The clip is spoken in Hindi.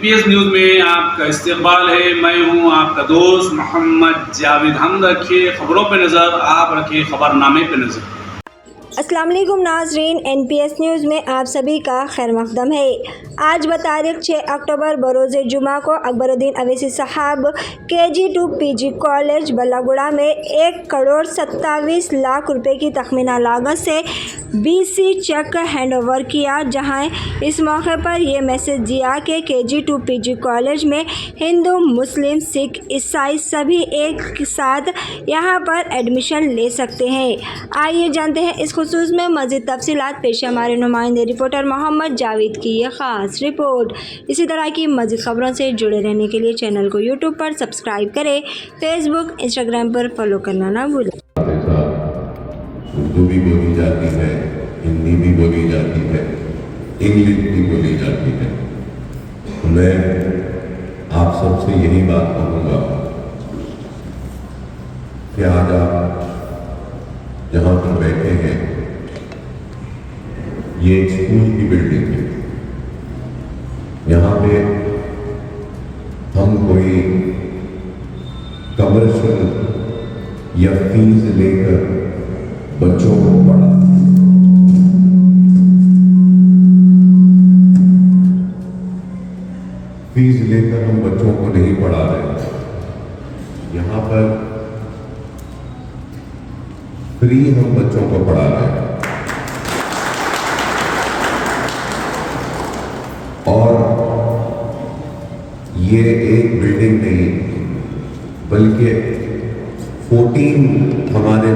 एनपीएस न्यूज़ में आपका इस्तकबाल है। मैं हूं आपका दोस्त मोहम्मद जावेद। हम रखिए खबरों पे नज़र, आप रखिए खबरनामे पे नज़र। अस्सलाम वालेकुम नाज़रीन, एनपीएस न्यूज़ में आप सभी का खैर मक़दम है। आज बतारीख 6 अक्टूबर बरोज़ जुमा को अकबरुद्दीन अवैसी साहब KG2 PG कॉलेज बल्लागुड़ा में 1,27,00,000 रुपए की तखमीना लागत से BC चेक हैंडओवर किया, जहां इस मौके पर यह मैसेज दिया कि KG2 PG कॉलेज में हिंदू, मुस्लिम, सिख, ईसाई सभी एक साथ यहां पर एडमिशन ले सकते हैं। आइए जानते हैं इस खुसूस में मज़ीद तफसीलात। पेश हमारे नुमाइंदे रिपोर्टर मोहम्मद जावेद की ये ख़ास रिपोर्ट। इसी तरह की मज़ीद खबरों से जुड़े रहने के लिए चैनल को यूट्यूब पर सब्सक्राइब करें, फेसबुक, इंस्टाग्राम पर फॉलो करना ना भूलें। उर्दू भी बोली जाती है, हिंदी भी बोली जाती है, इंग्लिश भी बोली जाती है। तो मैं आप सबसे यही बात कहूँगा कि आज आप जहाँ पर बैठे हैं ये एक स्कूल की बिल्डिंग है। यहाँ पे हम कोई कमर्शियल या फीस लेकर बच्चों को पढ़ा फीस लेकर हम बच्चों को नहीं पढ़ा रहे। यहाँ पर फ्री हम बच्चों को पढ़ा रहे हैं। और ये एक बिल्डिंग नहीं बल्कि 14 हमारे